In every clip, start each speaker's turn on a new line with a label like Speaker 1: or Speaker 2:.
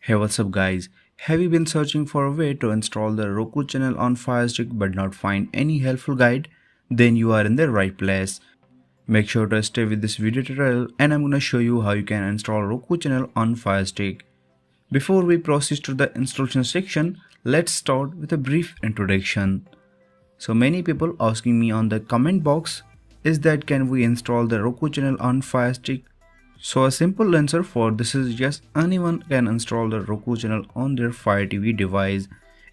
Speaker 1: Hey, what's up guys? Have you been searching for a way to install the Roku channel on Firestick but not find any helpful guide? Then you are in the right place. Make sure to stay with this video tutorial and I'm gonna show you how you can install Roku channel on Firestick. Before we proceed to the installation section, let's start with a brief introduction. So many people asking me on the comment box is that can we install the Roku channel on Firestick? So a simple answer for this is yes, anyone can install the Roku channel on their Fire TV device.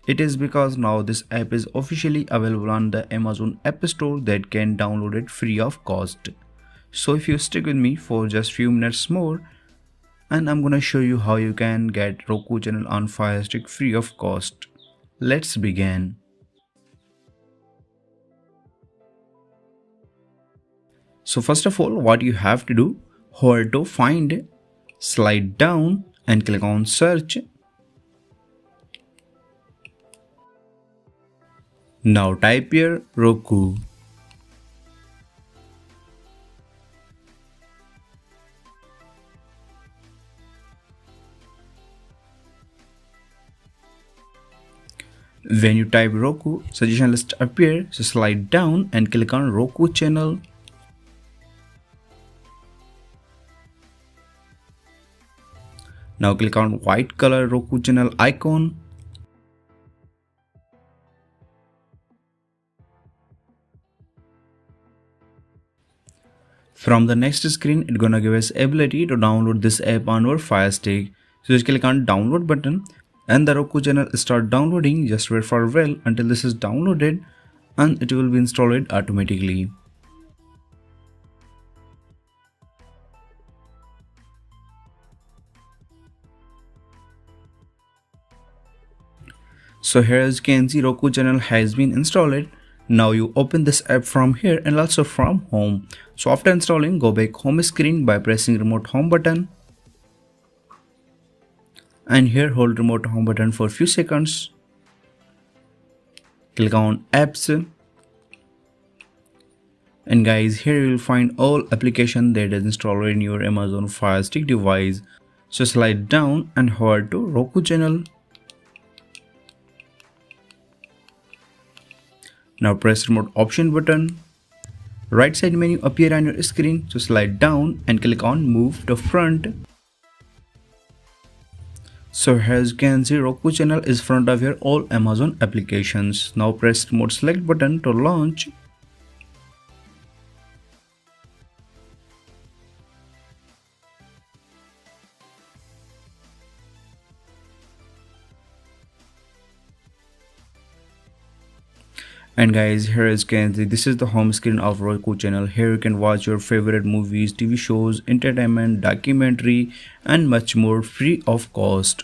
Speaker 1: It is because now this app is officially available on the Amazon App Store that can download it free of cost. So if you stick with me for just few minutes more, and I'm gonna show you how you can get Roku channel on Firestick free of cost. Let's begin. So first of all, what you have to do, hold to find, slide down and click on search. Now type here Roku. When you type Roku, suggestion list appear, so slide down and click on Roku channel. Now click on white color Roku channel icon. From the next screen, it's gonna give us ability to download this app on our Fire Stick. So just click on download button and the Roku channel start downloading. Just wait for a while until this is downloaded and it will be installed automatically. So here as you can see, Roku channel has been installed. Now you open this app from here and also from home. So after installing, go back home screen by pressing remote home button. And here hold remote home button for a few seconds. Click on apps. And guys, here you will find all application that is installed in your Amazon Fire Stick device. So slide down and hold to Roku channel. Now press remote option button. Right side menu appear on your screen, so slide down and click on move to front. So here as you can see, Roku channel is front of your all Amazon applications. Now press remote select button to launch. And guys, here as you can see, this is the home screen of Roku channel. Here you can watch your favorite movies, TV shows, entertainment, documentary and much more free of cost.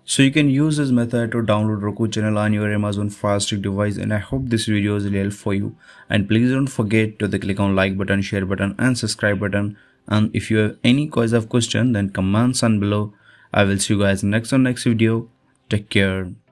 Speaker 1: So you can use this method to download Roku channel on your Amazon Fire Stick device, and I hope this video is really helpful for you. And please don't forget to click on like button, share button and subscribe button. And if you have any question then comments on below. I will see you guys next video. Take care.